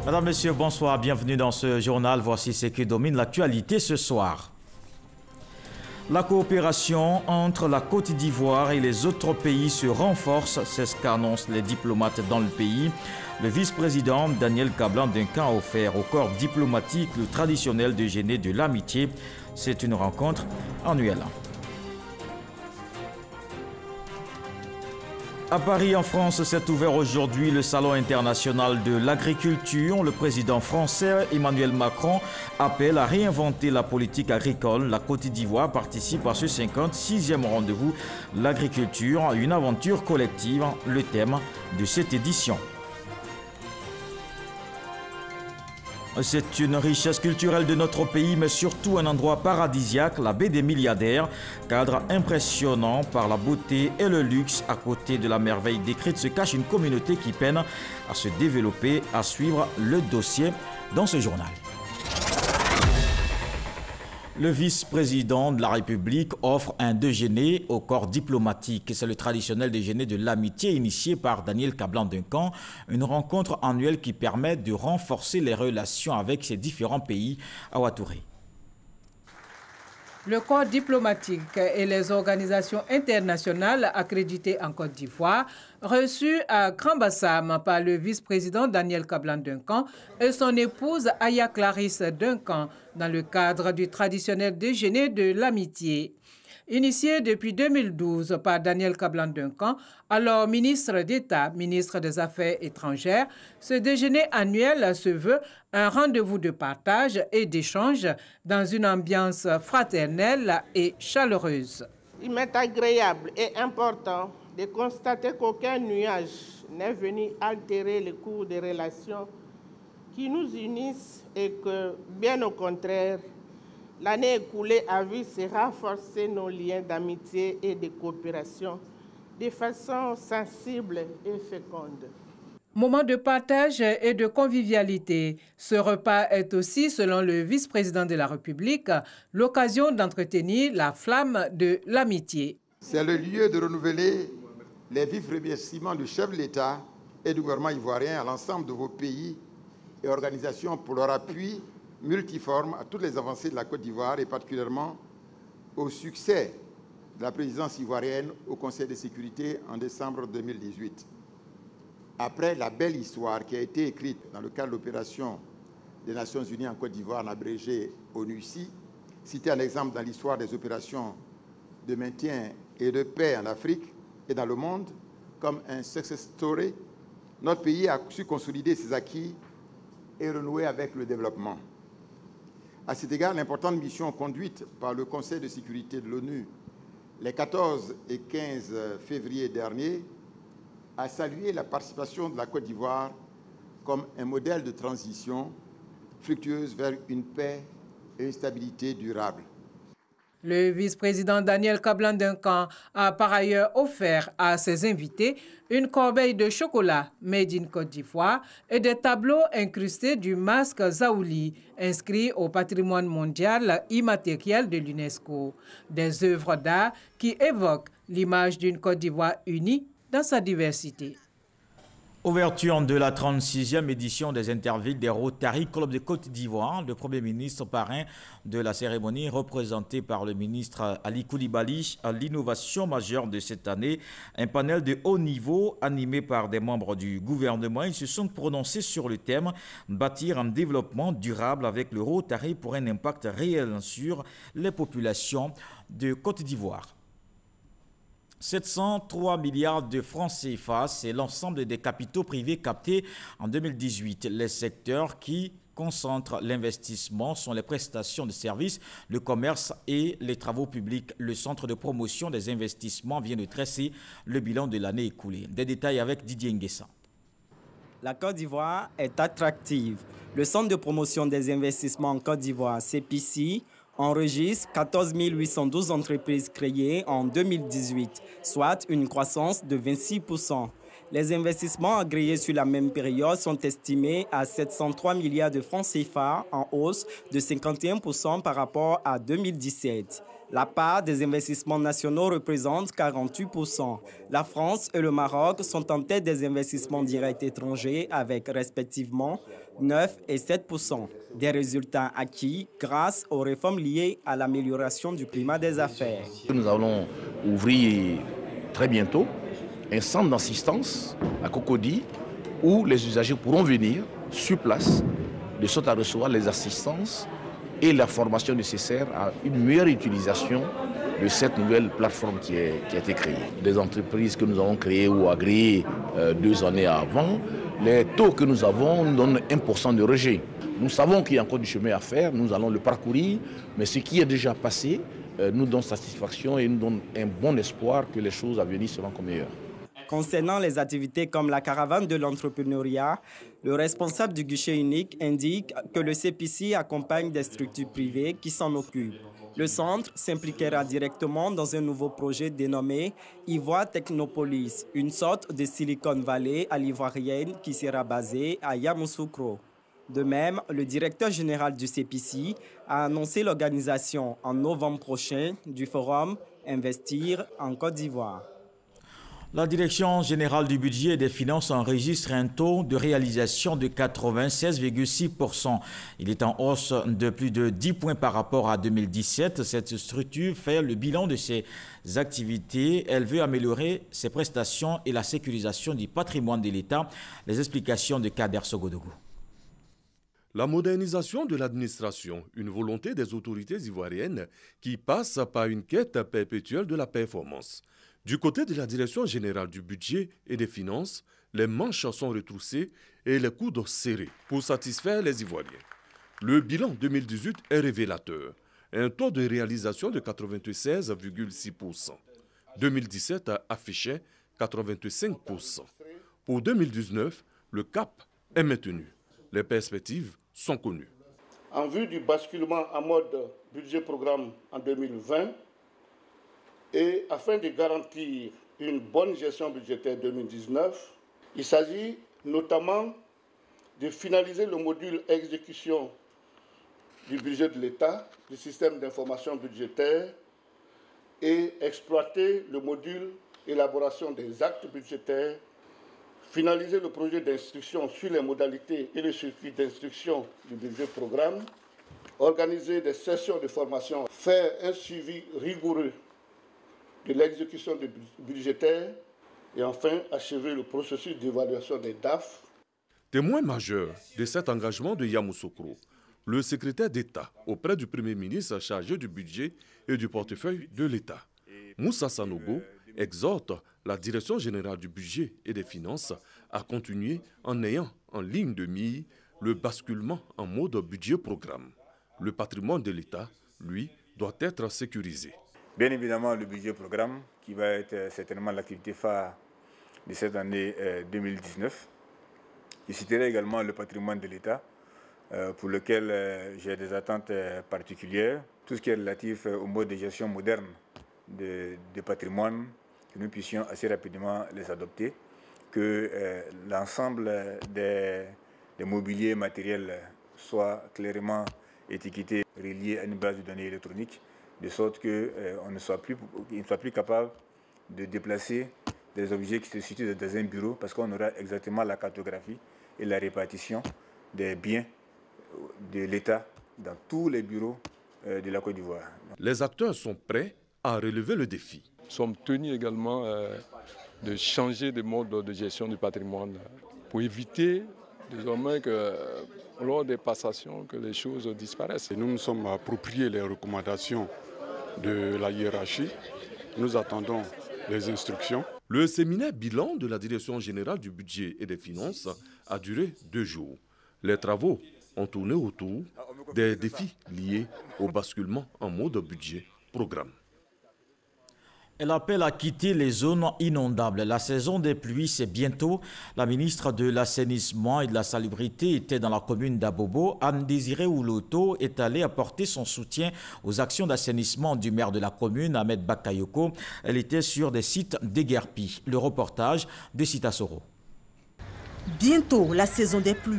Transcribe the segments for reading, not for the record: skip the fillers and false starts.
Madame, Monsieur, bonsoir, bienvenue dans ce journal. Voici ce qui domine l'actualité ce soir. La coopération entre la Côte d'Ivoire et les autres pays se renforce, c'est ce qu'annoncent les diplomates dans le pays. Le vice-président Daniel Kablan-Duncan a offert au corps diplomatique le traditionnel déjeuner de l'amitié. C'est une rencontre annuelle. À Paris, en France, s'est ouvert aujourd'hui le Salon international de l'agriculture. Le président français Emmanuel Macron appelle à réinventer la politique agricole. La Côte d'Ivoire participe à ce 56e rendez-vous. L'agriculture, une aventure collective, le thème de cette édition. C'est une richesse culturelle de notre pays, mais surtout un endroit paradisiaque, la baie des Milliardaires. Cadre impressionnant par la beauté et le luxe. À côté de la merveille décrite se cache une communauté qui peine à se développer, à suivre le dossier dans ce journal. Le vice-président de la République offre un déjeuner au corps diplomatique. C'est le traditionnel déjeuner de l'amitié initié par Daniel Kablan-Duncan, une rencontre annuelle qui permet de renforcer les relations avec ces différents pays à Ouattouré. Le corps diplomatique et les organisations internationales accréditées en Côte d'Ivoire, reçus à Grand Bassam par le vice-président Daniel Kablan-Duncan et son épouse Aya Clarisse Duncan dans le cadre du traditionnel déjeuner de l'amitié. Initié depuis 2012 par Daniel Kablan-Duncan, alors ministre d'État, ministre des Affaires étrangères, ce déjeuner annuel se veut un rendez-vous de partage et d'échange dans une ambiance fraternelle et chaleureuse. Il m'est agréable et important de constater qu'aucun nuage n'est venu altérer le cours des relations qui nous unissent et que, bien au contraire, l'année écoulée a vu se renforcer nos liens d'amitié et de coopération de façon sensible et féconde. Moment de partage et de convivialité. Ce repas est aussi, selon le vice-président de la République, l'occasion d'entretenir la flamme de l'amitié. C'est le lieu de renouveler les vifs remerciements du chef de l'État et du gouvernement ivoirien à l'ensemble de vos pays et organisations pour leur appui multiforme à toutes les avancées de la Côte d'Ivoire et particulièrement au succès de la présidence ivoirienne au Conseil de sécurité en décembre 2018. Après la belle histoire qui a été écrite dans le cadre de l'opération des Nations Unies en Côte d'Ivoire, en abrégé ONUCI, cité un exemple dans l'histoire des opérations de maintien et de paix en Afrique et dans le monde comme un success story, notre pays a su consolider ses acquis et renouer avec le développement. À cet égard, l'importante mission conduite par le Conseil de sécurité de l'ONU les 14 et 15 février dernier a salué la participation de la Côte d'Ivoire comme un modèle de transition fructueuse vers une paix et une stabilité durable. Le vice-président Daniel Kablan-Duncan a par ailleurs offert à ses invités une corbeille de chocolat made in Côte d'Ivoire et des tableaux incrustés du masque Zaouli, inscrit au patrimoine mondial immatériel de l'UNESCO. Des œuvres d'art qui évoquent l'image d'une Côte d'Ivoire unie dans sa diversité. Ouverture de la 36e édition des Intervilles des Rotary Club de Côte d'Ivoire. Le Premier ministre parrain de la cérémonie, représenté par le ministre Ali Koulibaly, à l'innovation majeure de cette année. Un panel de haut niveau animé par des membres du gouvernement. Ils se sont prononcés sur le thème « Bâtir un développement durable avec le Rotary pour un impact réel sur les populations de Côte d'Ivoire ». 703 milliards de francs CFA, c'est l'ensemble des capitaux privés captés en 2018. Les secteurs qui concentrent l'investissement sont les prestations de services, le commerce et les travaux publics. Le Centre de promotion des investissements vient de dresser le bilan de l'année écoulée. Des détails avec Didier Nguessa. La Côte d'Ivoire est attractive. Le Centre de promotion des investissements en Côte d'Ivoire, CPC, enregistre 14 812 entreprises créées en 2018, soit une croissance de 26%. Les investissements agréés sur la même période sont estimés à 703 milliards de francs CFA, en hausse de 51% par rapport à 2017. La part des investissements nationaux représente 48%. La France et le Maroc sont en tête des investissements directs étrangers avec respectivement 9 et 7%. Des résultats acquis grâce aux réformes liées à l'amélioration du climat des affaires. Nous allons ouvrir très bientôt un centre d'assistance à Cocody où les usagers pourront venir sur place de sorte à recevoir les assistances et la formation nécessaire à une meilleure utilisation de cette nouvelle plateforme qui a été créée. Des entreprises que nous avons créées ou agréées 2 années avant, les taux que nous avons nous donnent 1% de rejet. Nous savons qu'il y a encore du chemin à faire, nous allons le parcourir, mais ce qui est déjà passé nous donne satisfaction et nous donne un bon espoir que les choses à venir seront encore meilleures. Concernant les activités comme la caravane de l'entrepreneuriat, le responsable du guichet unique indique que le CPC accompagne des structures privées qui s'en occupent. Le centre s'impliquera directement dans un nouveau projet dénommé Ivoire Technopolis, une sorte de Silicon Valley à l'ivoirienne qui sera basée à Yamoussoukro. De même, le directeur général du CPC a annoncé l'organisation en novembre prochain du forum Investir en Côte d'Ivoire. La Direction générale du budget et des finances enregistre un taux de réalisation de 96,6%. Il est en hausse de plus de 10 points par rapport à 2017. Cette structure fait le bilan de ses activités. Elle veut améliorer ses prestations et la sécurisation du patrimoine de l'État. Les explications de Kader Sogodougou. La modernisation de l'administration, une volonté des autorités ivoiriennes qui passe par une quête perpétuelle de la performance. Du côté de la Direction générale du budget et des finances, les manches sont retroussées et les coudes serrés pour satisfaire les Ivoiriens. Le bilan 2018 est révélateur. Un taux de réalisation de 96,6%. 2017 a affiché 85%. Pour 2019, le cap est maintenu. Les perspectives sont connues. En vue du basculement en mode budget-programme en 2020, et afin de garantir une bonne gestion budgétaire 2019, il s'agit notamment de finaliser le module exécution du budget de l'État, du système d'information budgétaire, et exploiter le module élaboration des actes budgétaires, finaliser le projet d'instruction sur les modalités et le circuit d'instruction du budget-programme, organiser des sessions de formation, faire un suivi rigoureux de l'exécution budgétaire et enfin achever le processus d'évaluation des DAF. Témoin majeur de cet engagement de Yamoussoukro, le secrétaire d'État auprès du Premier ministre chargé du budget et du portefeuille de l'État, Moussa Sanogo, exhorte la Direction générale du budget et des finances à continuer en ayant en ligne de mire le basculement en mode budget-programme. Le patrimoine de l'État, lui, doit être sécurisé. Bien évidemment, le budget-programme, qui va être certainement l'activité phare de cette année 2019. Il citerai également le patrimoine de l'État, pour lequel j'ai des attentes particulières. Tout ce qui est relatif au mode de gestion moderne de patrimoine, que nous puissions assez rapidement les adopter, que l'ensemble des mobiliers matériels soit clairement étiqueté, relié à une base de données électronique, de sorte qu'il ne soit plus capable de déplacer des objets qui se situent dans un bureau, parce qu'on aura exactement la cartographie et la répartition des biens de l'État dans tous les bureaux de la Côte d'Ivoire. Les acteurs sont prêts à relever le défi. Nous sommes tenus également de changer de mode de gestion du patrimoine pour éviter désormais que lors des passations, que les choses disparaissent. Et nous nous sommes appropriés les recommandations de la hiérarchie. Nous attendons les instructions. Le séminaire bilan de la Direction générale du budget et des finances a duré 2 jours. Les travaux ont tourné autour des défis liés au basculement en mode budget-programme. Elle appelle à quitter les zones inondables. La saison des pluies, c'est bientôt. La ministre de l'Assainissement et de la Salubrité était dans la commune d'Abobo. Anne-Désirée Ouloto est allée apporter son soutien aux actions d'assainissement du maire de la commune, Ahmed Bakayoko. Elle était sur des sites déguerpis. Le reportage de Sita Soro. Bientôt la saison des pluies.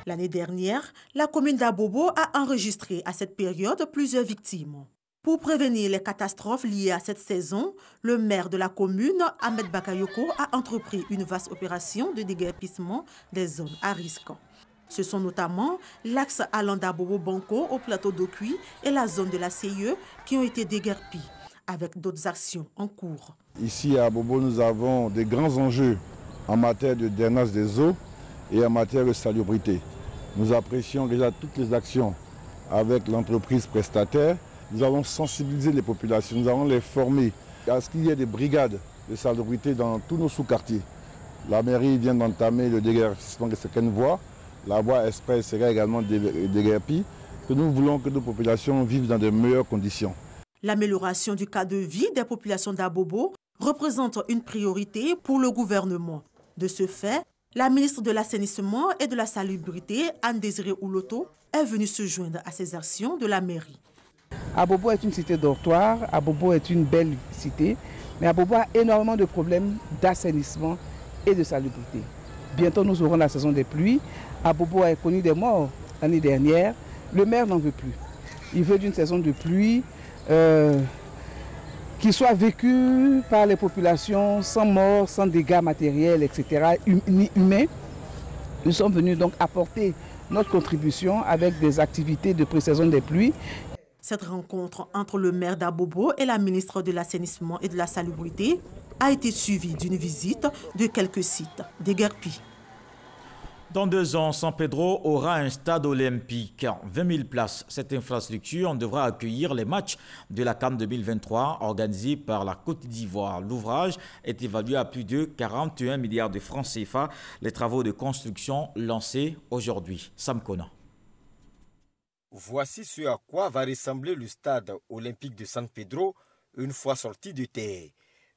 L'année dernière, la commune d'Abobo a enregistré à cette période plusieurs victimes. Pour prévenir les catastrophes liées à cette saison, le maire de la commune, Ahmed Bakayoko, a entrepris une vaste opération de déguerpissement des zones à risque. Ce sont notamment l'axe allant d'Abobo-Banco au plateau d'Okui et la zone de la CIE qui ont été déguerpis, avec d'autres actions en cours. Ici à Abobo, nous avons des grands enjeux en matière de drainage des eaux et en matière de salubrité. Nous apprécions déjà toutes les actions avec l'entreprise prestataire. Nous avons sensibilisé les populations, nous allons les former à ce qu'il y ait des brigades de salubrité dans tous nos sous-quartiers. La mairie vient d'entamer le déguerpissement de certaines voies. La voie express sera également déguerpie. Nous voulons que nos populations vivent dans de meilleures conditions. L'amélioration du cadre de vie des populations d'Abobo représente une priorité pour le gouvernement. De ce fait, la ministre de l'Assainissement et de la Salubrité, Anne-Désirée Ouloto, est venue se joindre à ces actions de la mairie. Abobo est une cité dortoir, Abobo est une belle cité, mais Abobo a énormément de problèmes d'assainissement et de salubrité. Bientôt nous aurons la saison des pluies. Abobo a connu des morts l'année dernière. Le maire n'en veut plus. Il veut d'une saison de pluie qui soit vécue par les populations sans mort, sans dégâts matériels, etc., ni humains. Nous sommes venus donc apporter notre contribution avec des activités de pré-saison des pluies. Cette rencontre entre le maire d'Abobo et la ministre de l'Assainissement et de la Salubrité a été suivie d'une visite de quelques sites déguerpis. Dans 2 ans, San Pedro aura un stade olympique, 20 000 places. Cette infrastructure devra accueillir les matchs de la CAN 2023 organisés par la Côte d'Ivoire. L'ouvrage est évalué à plus de 41 milliards de francs CFA. Les travaux de construction lancés aujourd'hui. Sam Kona. Voici ce à quoi va ressembler le stade olympique de San Pedro une fois sorti de terre.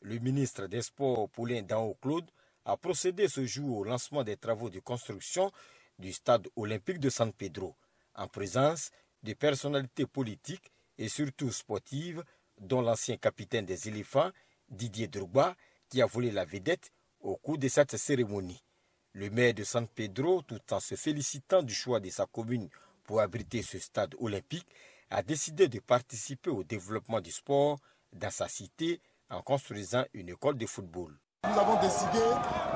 Le ministre des Sports, Paulin Daon-Claude, a procédé ce jour au lancement des travaux de construction du stade olympique de San Pedro, en présence de personnalités politiques et surtout sportives, dont l'ancien capitaine des éléphants, Didier Drogba, qui a volé la vedette au cours de cette cérémonie. Le maire de San Pedro, tout en se félicitant du choix de sa commune pour abriter ce stade olympique, a décidé de participer au développement du sport dans sa cité en construisant une école de football. Nous avons décidé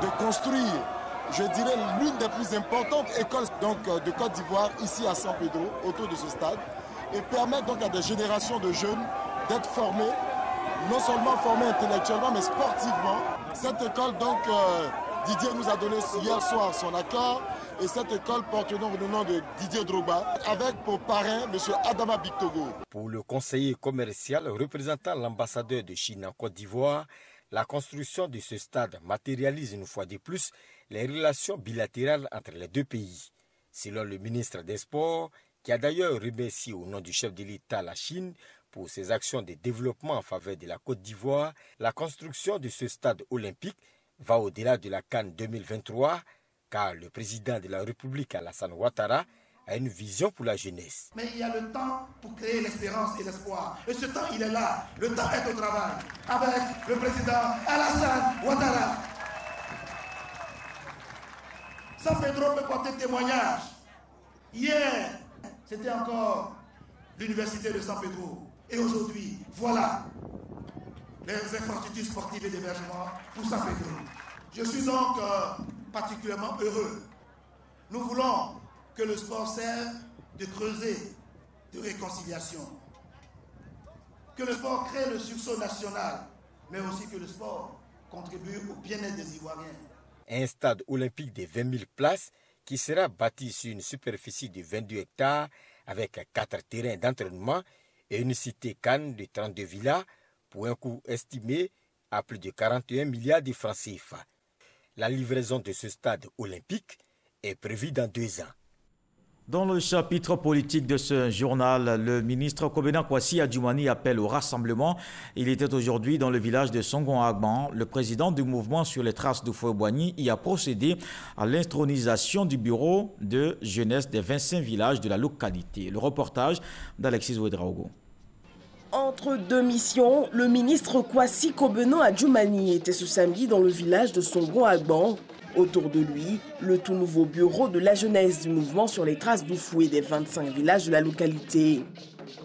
de construire, je dirais, l'une des plus importantes écoles de Côte d'Ivoire, ici à San Pedro, autour de ce stade, et permettre donc à des générations de jeunes d'être formés, non seulement formés intellectuellement, mais sportivement. Cette école, donc, Didier nous a donné hier soir son accord, et cette école porte donc le nom de Didier Drogba, avec pour parrain M. Adama Bictogo. Pour le conseiller commercial représentant l'ambassadeur de Chine en Côte d'Ivoire, la construction de ce stade matérialise une fois de plus les relations bilatérales entre les deux pays. Selon le ministre des Sports, qui a d'ailleurs remercié au nom du chef de l'État la Chine pour ses actions de développement en faveur de la Côte d'Ivoire, la construction de ce stade olympique va au-delà de la CAN 2023, car le président de la République, Alassane Ouattara, a une vision pour la jeunesse. Mais il y a le temps pour créer l'espérance et l'espoir. Et ce temps, il est là. Le temps est au travail. Avec le président Alassane Ouattara. San Pedro peut porter témoignage. Hier, c'était encore l'université de San Pedro. Et aujourd'hui, voilà les infrastructures sportives et d'hébergement pour San Pedro. Je suis donc particulièrement heureux. Nous voulons que le sport serve de creuset de réconciliation. Que le sport crée le sursaut national, mais aussi que le sport contribue au bien-être des Ivoiriens. Un stade olympique de 20 000 places qui sera bâti sur une superficie de 22 hectares avec 4 terrains d'entraînement et une cité Cannes de 32 villas pour un coût estimé à plus de 41 milliards de francs CFA. La livraison de ce stade olympique est prévue dans 2 ans. Dans le chapitre politique de ce journal, le ministre Kobena Kwasi Adjoumani appelle au rassemblement. Il était aujourd'hui dans le village de Songon-Agban. Le président du mouvement sur les traces de Foué-Boigny y a procédé à l'intronisation du bureau de jeunesse des 25 villages de la localité. Le reportage d'Alexis Ouedraogo. Entre 2 missions, le ministre Kwasi Kobena Adjoumani était ce samedi dans le village de Songon-Agban. Autour de lui, le tout nouveau bureau de la jeunesse du mouvement sur les traces du fouet des 25 villages de la localité.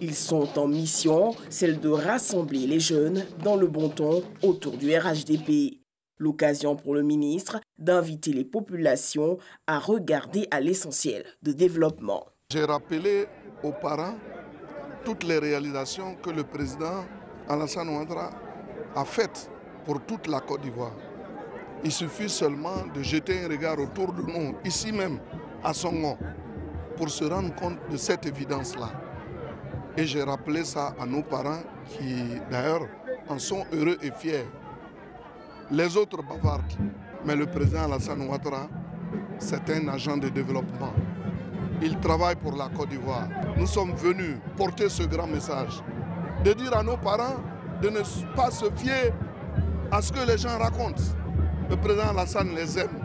Ils sont en mission, celle de rassembler les jeunes dans le bon ton autour du RHDP. L'occasion pour le ministre d'inviter les populations à regarder à l'essentiel de développement. J'ai rappelé aux parents toutes les réalisations que le président Alassane Ouattara a faites pour toute la Côte d'Ivoire. Il suffit seulement de jeter un regard autour de nous, ici même, à Songo, pour se rendre compte de cette évidence-là. Et j'ai rappelé ça à nos parents qui, d'ailleurs, en sont heureux et fiers. Les autres bavardent, mais le président Alassane Ouattara, c'est un agent de développement. Il travaille pour la Côte d'Ivoire. Nous sommes venus porter ce grand message, de dire à nos parents de ne pas se fier à ce que les gens racontent. Le président Alassane les aime,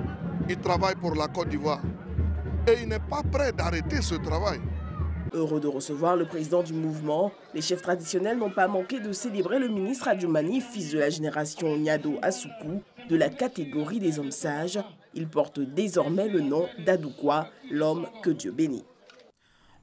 il travaille pour la Côte d'Ivoire et il n'est pas prêt d'arrêter ce travail. Heureux de recevoir le président du mouvement, les chefs traditionnels n'ont pas manqué de célébrer le ministre Adjoumani, fils de la génération Nyado Assoukou, de la catégorie des hommes sages. Il porte désormais le nom d'Adoukwa, l'homme que Dieu bénit.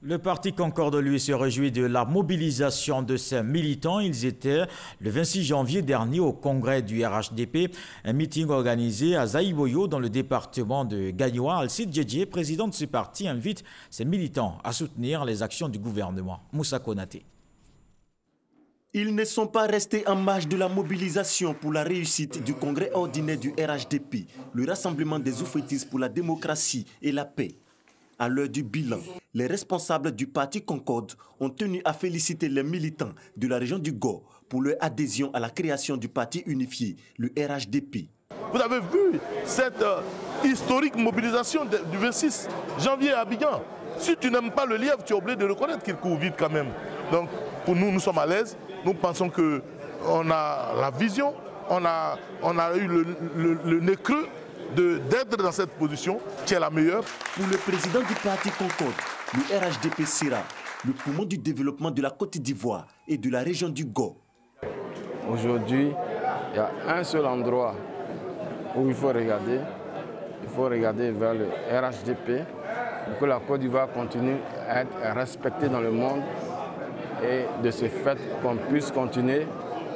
Le parti Concorde, lui, se réjouit de la mobilisation de ses militants. Ils étaient le 26 janvier dernier au congrès du RHDP, un meeting organisé à Zaïboyo dans le département de Gagnoa. Alcide Djedje, président de ce parti, invite ses militants à soutenir les actions du gouvernement. Moussa Konaté. Ils ne sont pas restés en marge de la mobilisation pour la réussite du congrès ordinaire du RHDP, le rassemblement des oufétistes pour la démocratie et la paix. À l'heure du bilan, les responsables du parti Concorde ont tenu à féliciter les militants de la région du Go pour leur adhésion à la création du parti unifié, le RHDP. Vous avez vu cette historique mobilisation du 26 janvier à Abidjan. Si tu n'aimes pas le lièvre, tu es obligé de reconnaître qu'il court vite quand même. Donc pour nous, nous sommes à l'aise. Nous pensons qu'on a la vision, on a eu le nez creux d'être dans cette position qui est la meilleure. Pour le président du parti Concorde, le RHDP sera le poumon du développement de la Côte d'Ivoire et de la région du Go. Aujourd'hui, il y a un seul endroit où il faut regarder. Il faut regarder vers le RHDP pour que la Côte d'Ivoire continue à être respectée dans le monde et de ce fait qu'on puisse continuer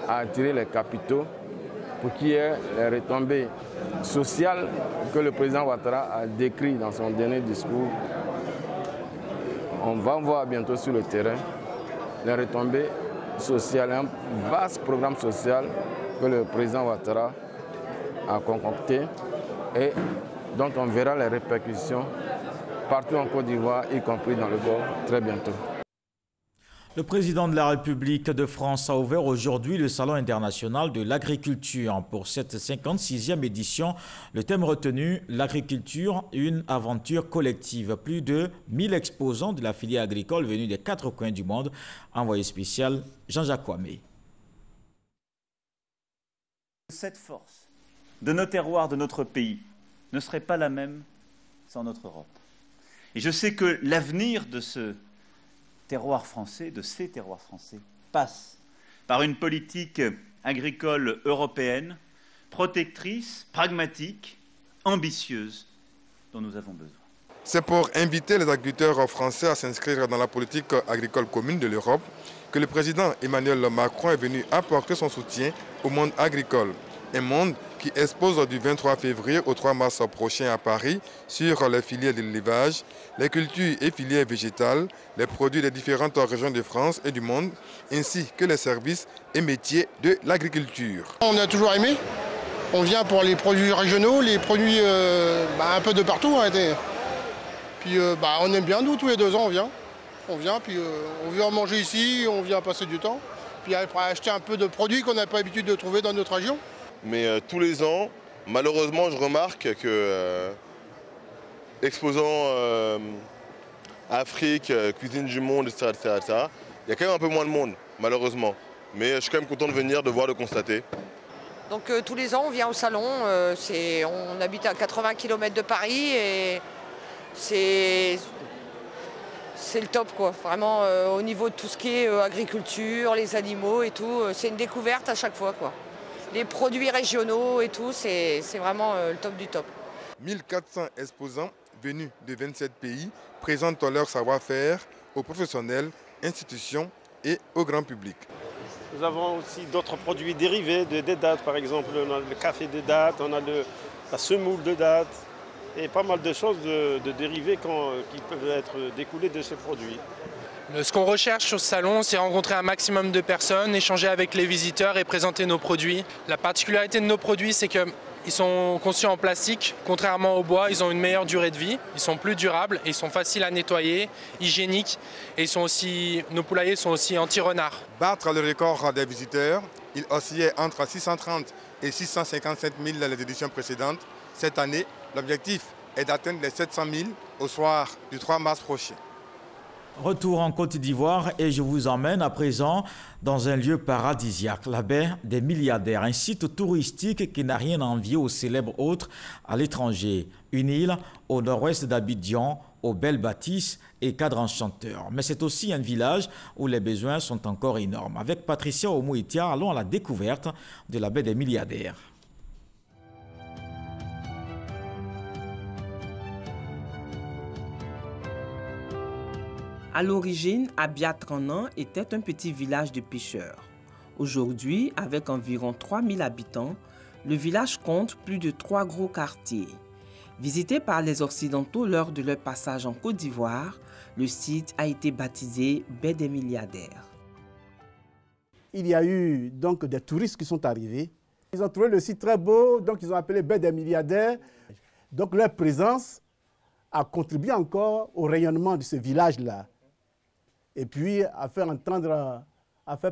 à attirer les capitaux pour qu'il y ait les retombées sociales que le président Ouattara a décrit dans son dernier discours. On va voir bientôt sur le terrain les retombées sociales, un vaste programme social que le président Ouattara a concocté et dont on verra les répercussions partout en Côte d'Ivoire, y compris dans le Golfe, très bientôt. Le président de la République de France a ouvert aujourd'hui le Salon international de l'agriculture. Pour cette 56e édition, le thème retenu, l'agriculture, une aventure collective. Plus de 1000 exposants de la filière agricole venus des 4 coins du monde. Envoyé spécial, Jean-Jacques Kwame. Cette force de nos terroirs, de notre pays, ne serait pas la même sans notre Europe. Et je sais que l'avenir de ce terroir français, de ces terroirs français, passe par une politique agricole européenne, protectrice, pragmatique, ambitieuse, dont nous avons besoin. C'est pour inviter les agriculteurs français à s'inscrire dans la politique agricole commune de l'Europe que le président Emmanuel Macron est venu apporter son soutien au monde agricole. Un monde qui expose du 23 février au 3 mars prochain à Paris sur les filières de l'élevage, les cultures et filières végétales, les produits des différentes régions de France et du monde, ainsi que les services et métiers de l'agriculture. On a toujours aimé. On vient pour les produits régionaux, les produits un peu de partout. Puis on aime bien, nous, tous les 2 ans, on vient. On vient, puis on vient manger ici, on vient passer du temps. Puis après acheter un peu de produits qu'on n'a pas l'habitude de trouver dans notre région. Mais tous les ans, malheureusement, je remarque que exposant Afrique, cuisine du monde, etc., il y a quand même un peu moins de monde, malheureusement. Mais je suis quand même content de venir, de voir, de constater. Donc tous les ans, on vient au salon. On habite à 80 km de Paris et c'est le top, quoi. Vraiment, au niveau de tout ce qui est agriculture, les animaux et tout, c'est une découverte à chaque fois, quoi. Les produits régionaux et tout, c'est vraiment le top du top. 1400 exposants venus de 27 pays présentent leur savoir-faire aux professionnels, institutions et au grand public. Nous avons aussi d'autres produits dérivés des dattes, par exemple. On a le café des dattes, on a la semoule de dattes et pas mal de choses de dérivés qui peuvent être découlés de ces produits. Ce qu'on recherche sur ce salon, c'est rencontrer un maximum de personnes, échanger avec les visiteurs et présenter nos produits. La particularité de nos produits, c'est qu'ils sont conçus en plastique. Contrairement au bois, ils ont une meilleure durée de vie, ils sont plus durables, et ils sont faciles à nettoyer, hygiéniques et nos poulaillers sont aussi anti-renard. Battre le record des visiteurs, il oscillait entre 630 et 657 000 les éditions précédentes. Cette année, l'objectif est d'atteindre les 700 000 au soir du 3 mars prochain. Retour en Côte d'Ivoire et je vous emmène à présent dans un lieu paradisiaque, la baie des Milliardaires, un site touristique qui n'a rien à envier aux célèbres autres à l'étranger. Une île au nord-ouest d'Abidjan, aux belles bâtisses et cadres enchanteurs. Mais c'est aussi un village où les besoins sont encore énormes. Avec Patricia Omouitia, allons à la découverte de la baie des Milliardaires. À l'origine, Abia-Tranan était un petit village de pêcheurs. Aujourd'hui, avec environ 3000 habitants, le village compte plus de 3 gros quartiers. Visité par les Occidentaux lors de leur passage en Côte d'Ivoire, le site a été baptisé Baie des Milliardaires. Il y a eu donc des touristes qui sont arrivés. Ils ont trouvé le site très beau, donc ils ont appelé Baie des Milliardaires. Donc leur présence a contribué encore au rayonnement de ce village-là. Et puis à faire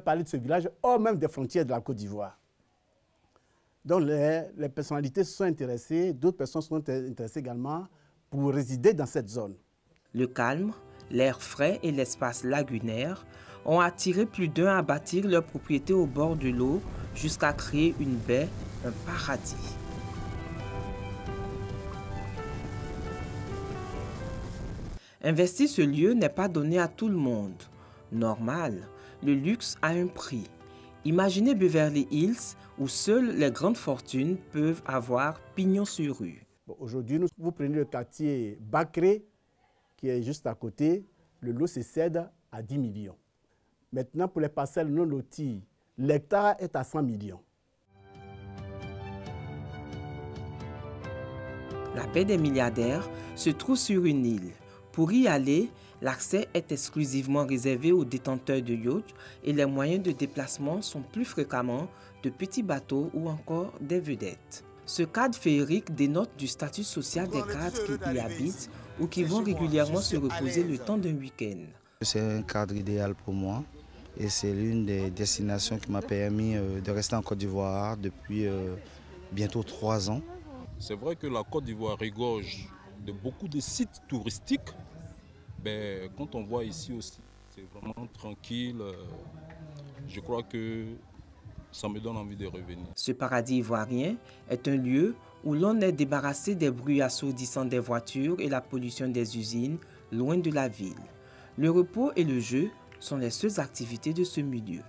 parler de ce village hors même des frontières de la Côte d'Ivoire. Donc les personnalités se sont intéressées, d'autres personnes se sont intéressées également pour résider dans cette zone. Le calme, l'air frais et l'espace lagunaire ont attiré plus d'un à bâtir leur propriété au bord de l'eau jusqu'à créer une baie, un paradis. Investir ce lieu n'est pas donné à tout le monde. Normal, le luxe a un prix. Imaginez Beverly Hills où seules les grandes fortunes peuvent avoir pignon sur rue. Aujourd'hui, vous prenez le quartier Bacré qui est juste à côté, le lot se cède à 10 millions. Maintenant, pour les parcelles non loties, l'hectare est à 100 millions. La baie des Milliardaires se trouve sur une île. Pour y aller, l'accès est exclusivement réservé aux détenteurs de yachts et les moyens de déplacement sont plus fréquemment de petits bateaux ou encore des vedettes. Ce cadre féerique dénote du statut social des cadres qui y habitent ou qui vont régulièrement se reposer le temps d'un week-end. C'est un cadre idéal pour moi et c'est l'une des destinations qui m'a permis de rester en Côte d'Ivoire depuis bientôt 3 ans. C'est vrai que la Côte d'Ivoire regorge de beaucoup de sites touristiques. Ben, quand on voit ici aussi, c'est vraiment tranquille. Je crois que ça me donne envie de revenir. Ce paradis ivoirien est un lieu où l'on est débarrassé des bruits assourdissants des voitures et la pollution des usines, loin de la ville. Le repos et le jeu sont les seules activités de ce milieu.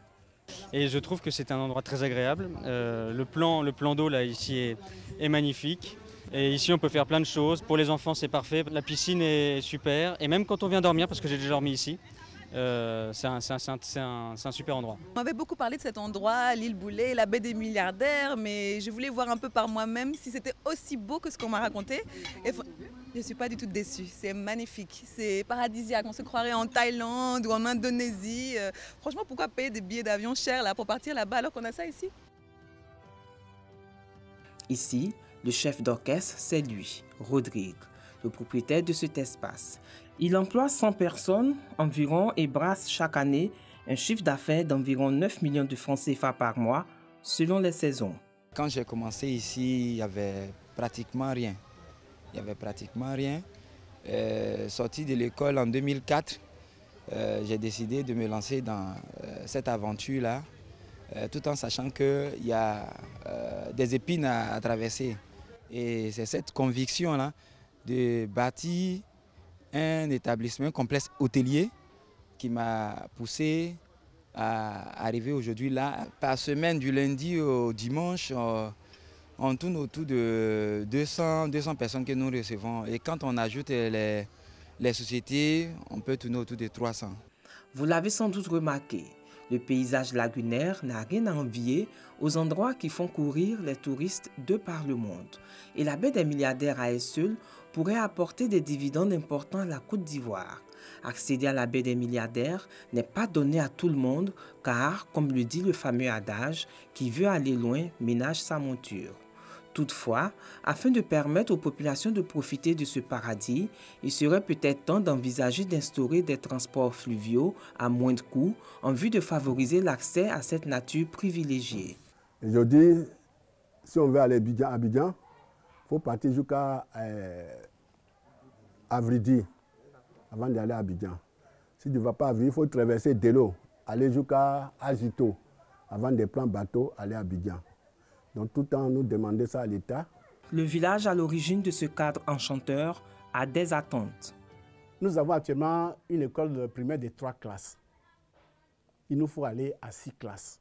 Et je trouve que c'est un endroit très agréable. Le plan d'eau là ici est magnifique. Et ici on peut faire plein de choses. Pour les enfants c'est parfait. La piscine est super. Et même quand on vient dormir, parce que j'ai déjà dormi ici, c'est un super endroit. On m'avait beaucoup parlé de cet endroit, l'île Boulet, la baie des Milliardaires, mais je voulais voir un peu par moi-même si c'était aussi beau que ce qu'on m'a raconté. Et je ne suis pas du tout déçue, c'est magnifique, c'est paradisiaque, on se croirait en Thaïlande ou en Indonésie. Franchement, pourquoi payer des billets d'avion chers là, pour partir là-bas alors qu'on a ça ici? Ici, le chef d'orchestre, c'est lui, Rodrigue, le propriétaire de cet espace. Il emploie 100 personnes environ et brasse chaque année un chiffre d'affaires d'environ 9 millions de francs CFA par mois, selon les saisons. Quand j'ai commencé ici, il n'y avait pratiquement rien. Sorti de l'école en 2004, j'ai décidé de me lancer dans cette aventure-là, tout en sachant qu'il y a des épines à traverser. Et c'est cette conviction-là de bâtir un établissement complexe hôtelier qui m'a poussé à arriver aujourd'hui là. Par semaine, du lundi au dimanche, On tourne autour de 200 personnes que nous recevons. Et quand on ajoute les sociétés, on peut tourner autour de 300. Vous l'avez sans doute remarqué, le paysage lagunaire n'a rien à envier aux endroits qui font courir les touristes de par le monde. Et la baie des milliardaires à elle seule pourrait apporter des dividendes importants à la Côte d'Ivoire. Accéder à la baie des milliardaires n'est pas donné à tout le monde car, comme le dit le fameux adage, qui veut aller loin ménage sa monture. Toutefois, afin de permettre aux populations de profiter de ce paradis, il serait peut-être temps d'envisager d'instaurer des transports fluviaux à moindre coût en vue de favoriser l'accès à cette nature privilégiée. Je dis, si on veut aller à Abidjan, il faut partir jusqu'à Avridi avant d'aller à Abidjan. Si tu ne vas pas à Avridi, il faut traverser Delo, aller jusqu'à Agito avant de prendre bateau, aller à Abidjan. Donc tout le temps, nous demandons ça à l'État. Le village à l'origine de ce cadre enchanteur a des attentes. Nous avons actuellement une école primaire de 3 classes. Il nous faut aller à 6 classes.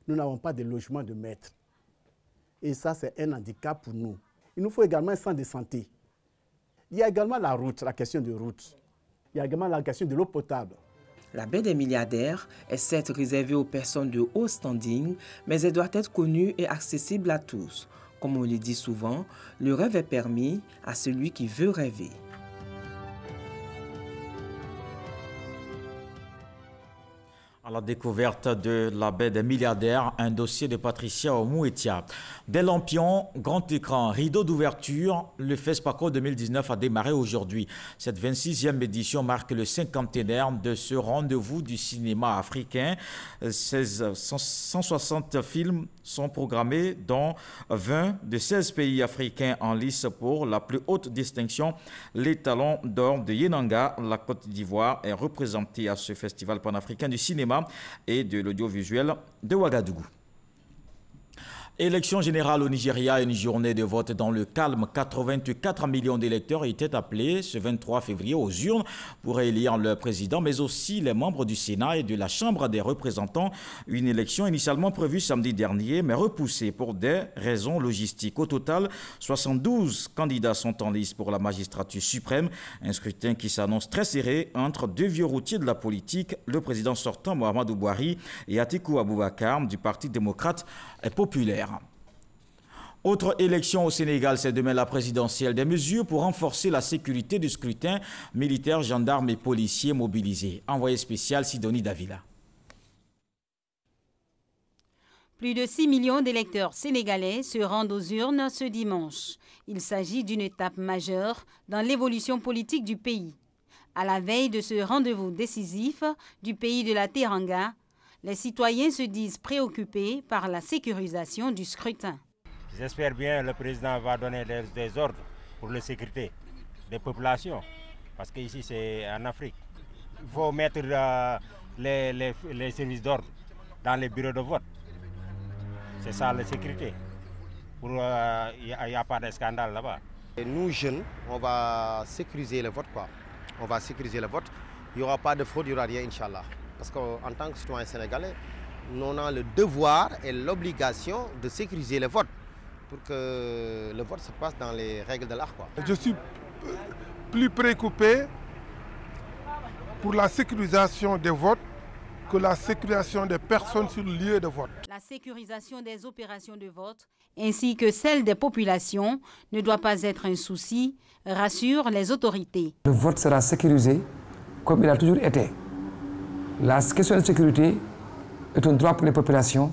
Nous n'avons pas de logement de maître. Et ça, c'est un handicap pour nous. Il nous faut également un centre de santé. Il y a également la route, la question de route. Il y a également la question de l'eau potable. La baie des milliardaires est certes réservée aux personnes de haut standing, mais elle doit être connue et accessible à tous. Comme on le dit souvent, le rêve est permis à celui qui veut rêver. À la découverte de la baie des milliardaires, un dossier de Patricia Omouetia. Des lampions, grand écran, rideau d'ouverture, le FESPACO 2019 a démarré aujourd'hui. Cette 26e édition marque le 50e de ce rendez-vous du cinéma africain. 160 films sont programmés, dont 20 de 16 pays africains en lice pour la plus haute distinction, les Talons d'or de Yenanga. La Côte d'Ivoire est représentée à ce festival panafricain du cinéma et de l'audiovisuel de Ouagadougou. Élection générale au Nigeria, une journée de vote dans le calme. 84 millions d'électeurs étaient appelés ce 23 février aux urnes pour élire le président, mais aussi les membres du Sénat et de la Chambre des représentants. Une élection initialement prévue samedi dernier, mais repoussée pour des raisons logistiques. Au total, 72 candidats sont en lice pour la magistrature suprême. Un scrutin qui s'annonce très serré entre deux vieux routiers de la politique, le président sortant Mohamedou Buhari et Atikou Abubakar du Parti démocrate et populaire. Autre élection au Sénégal, c'est demain la présidentielle. Des mesures pour renforcer la sécurité du scrutin, militaires, gendarmes et policiers mobilisés. Envoyé spécial Sidonie Davila. Plus de 6 millions d'électeurs sénégalais se rendent aux urnes ce dimanche. Il s'agit d'une étape majeure dans l'évolution politique du pays. À la veille de ce rendez-vous décisif du pays de la Teranga, les citoyens se disent préoccupés par la sécurisation du scrutin. J'espère bien que le président va donner des ordres pour la sécurité des populations, parce qu'ici c'est en Afrique. Il faut mettre les services d'ordre dans les bureaux de vote. C'est ça la sécurité. Il n'y a pas de scandale là-bas. Nous jeunes, on va sécuriser le vote, quoi. On va sécuriser le vote. Il n'y aura pas de fraude, il n'y aura rien, Inch'Allah. Parce qu'en tant que citoyen sénégalais, nous avons le devoir et l'obligation de sécuriser le vote pour que le vote se passe dans les règles de l'art. Je suis plus préoccupé pour la sécurisation des votes que la sécurisation des personnes sur le lieu de vote. La sécurisation des opérations de vote ainsi que celle des populations ne doit pas être un souci, rassurent les autorités. Le vote sera sécurisé comme il a toujours été. La question de sécurité est un droit pour les populations.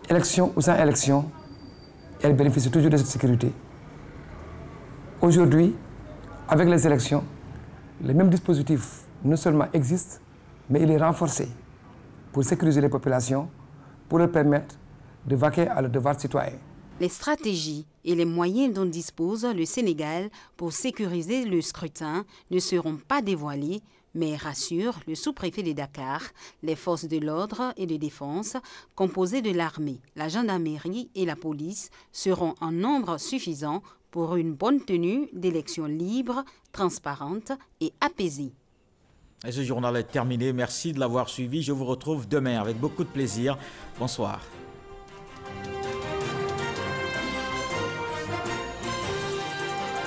Élection ou sans élection, elles bénéficient toujours de cette sécurité. Aujourd'hui, avec les élections, le même dispositif non seulement existe, mais il est renforcé pour sécuriser les populations, pour leur permettre de vaquer à leurs devoirs citoyens. Les stratégies et les moyens dont dispose le Sénégal pour sécuriser le scrutin ne seront pas dévoilés, mais rassure le sous-préfet de Dakar, les forces de l'ordre et de défense, composées de l'armée, la gendarmerie et la police, seront en nombre suffisant pour une bonne tenue d'élections libres, transparentes et apaisées. Et ce journal est terminé. Merci de l'avoir suivi. Je vous retrouve demain avec beaucoup de plaisir. Bonsoir.